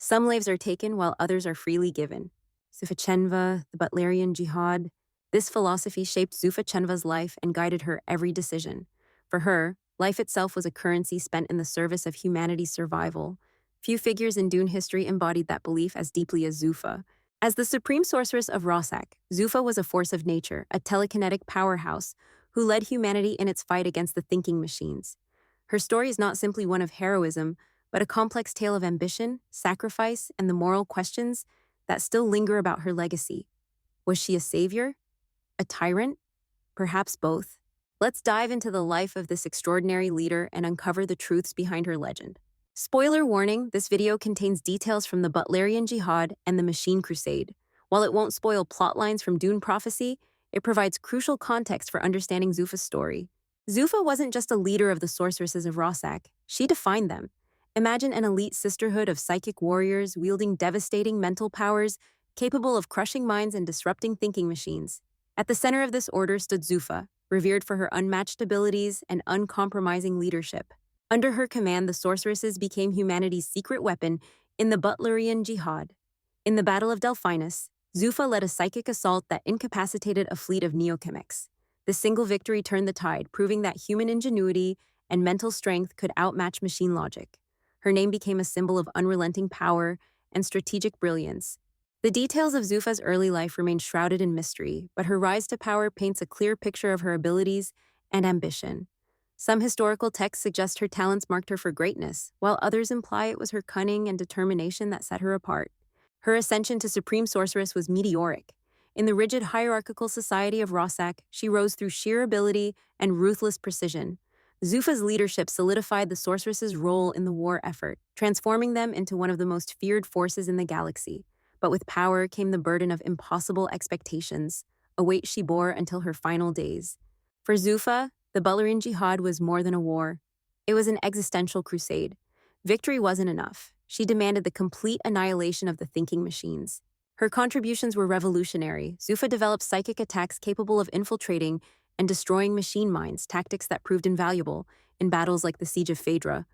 Some lives are taken while others are freely given. Zufa Cenva, the Butlerian Jihad. This philosophy shaped Zufa Cenva's life and guided her every decision. For her, life itself was a currency spent in the service of humanity's survival. Few figures in Dune history embodied that belief as deeply as Zufa. As the supreme sorceress of Rosak, Zufa was a force of nature, a telekinetic powerhouse, who led humanity in its fight against the thinking machines. Her story is not simply one of heroism, but a complex tale of ambition, sacrifice, and the moral questions that still linger about her legacy. Was she a savior? A tyrant? Perhaps both. Let's dive into the life of this extraordinary leader and uncover the truths behind her legend. Spoiler warning, this video contains details from the Butlerian Jihad and the Machine Crusade. While it won't spoil plotlines from Dune prophecy, it provides crucial context for understanding Zufa's story. Zufa wasn't just a leader of the sorceresses of Rosak, she defined them. Imagine an elite sisterhood of psychic warriors wielding devastating mental powers, capable of crushing minds and disrupting thinking machines. At the center of this order stood Zufa, revered for her unmatched abilities and uncompromising leadership. Under her command, the sorceresses became humanity's secret weapon in the Butlerian Jihad. In the Battle of Delphinus, Zufa led a psychic assault that incapacitated a fleet of neochimics. This single victory turned the tide, proving that human ingenuity and mental strength could outmatch machine logic. Her name became a symbol of unrelenting power and strategic brilliance. The details of Zufa's early life remain shrouded in mystery, but her rise to power paints a clear picture of her abilities and ambition. Some historical texts suggest her talents marked her for greatness, while others imply it was her cunning and determination that set her apart. Her ascension to supreme sorceress was meteoric. In the rigid hierarchical society of Rosak, she rose through sheer ability and ruthless precision. Zufa's leadership solidified the sorceress's role in the war effort, transforming them into one of the most feared forces in the galaxy. But with power came the burden of impossible expectations, a weight she bore until her final days. For Zufa, the Butlerian Jihad was more than a war. It was an existential crusade. Victory wasn't enough. She demanded the complete annihilation of the thinking machines. Her contributions were revolutionary. Zufa developed psychic attacks capable of infiltrating and destroying machine minds, tactics that proved invaluable in battles like the Siege of Phaedra.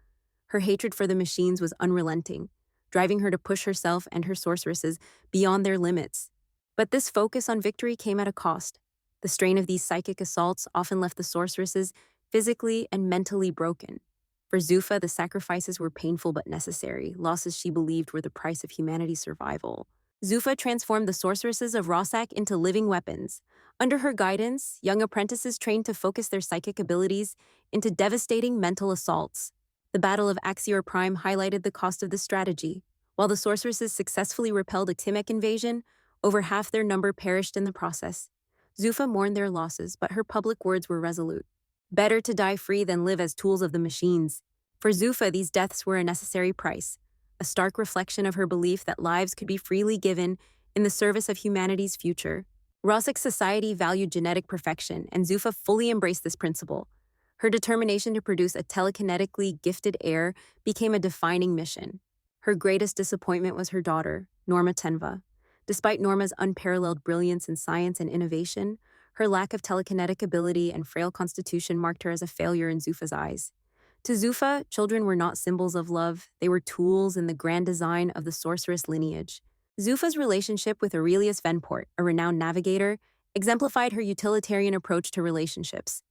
Her hatred for the machines was unrelenting, driving her to push herself and her sorceresses beyond their limits. But this focus on victory came at a cost. The strain of these psychic assaults often left the sorceresses physically and mentally broken. For Zufa, the sacrifices were painful but necessary, losses she believed were the price of humanity's survival. Zufa transformed the sorceresses of Rosak into living weapons. Under her guidance, young apprentices trained to focus their psychic abilities into devastating mental assaults. The Battle of Axior Prime highlighted the cost of this strategy. While the sorceresses successfully repelled a Timic invasion, over half their number perished in the process. Zufa mourned their losses, but her public words were resolute. Better to die free than live as tools of the machines. For Zufa, these deaths were a necessary price, a stark reflection of her belief that lives could be freely given in the service of humanity's future. Rossic's society valued genetic perfection, and Zufa fully embraced this principle. Her determination to produce a telekinetically gifted heir became a defining mission. Her greatest disappointment was her daughter, Norma Cenva. Despite Norma's unparalleled brilliance in science and innovation, her lack of telekinetic ability and frail constitution marked her as a failure in Zufa's eyes. To Zufa, children were not symbols of love, they were tools in the grand design of the sorceress lineage. Zufa's relationship with Aurelius Venport, a renowned navigator, exemplified her utilitarian approach to relationships.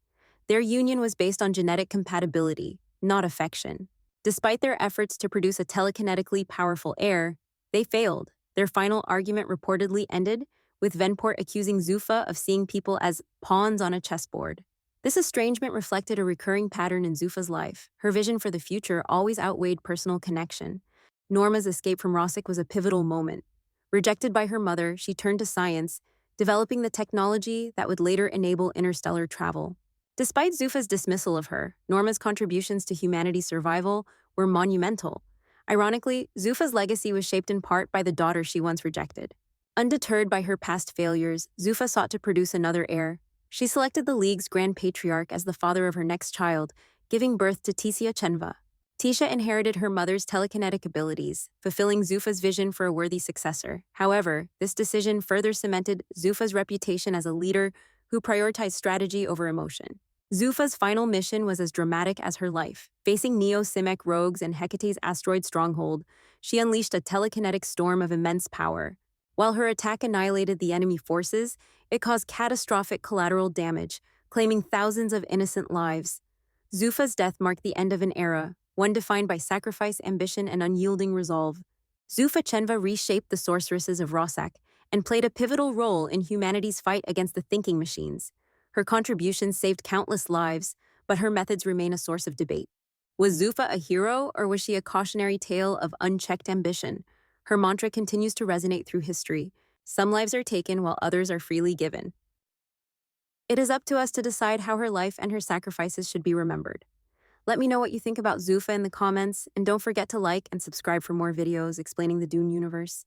Their union was based on genetic compatibility, not affection. Despite their efforts to produce a telekinetically powerful heir, they failed. Their final argument reportedly ended with Venport accusing Zufa of seeing people as pawns on a chessboard. This estrangement reflected a recurring pattern in Zufa's life. Her vision for the future always outweighed personal connection. Norma's escape from Rossik was a pivotal moment. Rejected by her mother, she turned to science, developing the technology that would later enable interstellar travel. Despite Zufa's dismissal of her, Norma's contributions to humanity's survival were monumental. Ironically, Zufa's legacy was shaped in part by the daughter she once rejected. Undeterred by her past failures, Zufa sought to produce another heir. She selected the League's Grand Patriarch as the father of her next child, giving birth to Tisha Cenva. Tisha inherited her mother's telekinetic abilities, fulfilling Zufa's vision for a worthy successor. However, this decision further cemented Zufa's reputation as a leader who prioritized strategy over emotion. Zufa's final mission was as dramatic as her life. Facing Neo-Simic rogues and Hecate's asteroid stronghold, she unleashed a telekinetic storm of immense power. While her attack annihilated the enemy forces, it caused catastrophic collateral damage, claiming thousands of innocent lives. Zufa's death marked the end of an era, one defined by sacrifice, ambition, and unyielding resolve. Zufa Cenva reshaped the sorceresses of Rossack and played a pivotal role in humanity's fight against the thinking machines. Her contributions saved countless lives, but her methods remain a source of debate. Was Zufa a hero, or was she a cautionary tale of unchecked ambition? Her mantra continues to resonate through history. Some lives are taken while others are freely given. It is up to us to decide how her life and her sacrifices should be remembered. Let me know what you think about Zufa in the comments, and don't forget to like and subscribe for more videos explaining the Dune universe.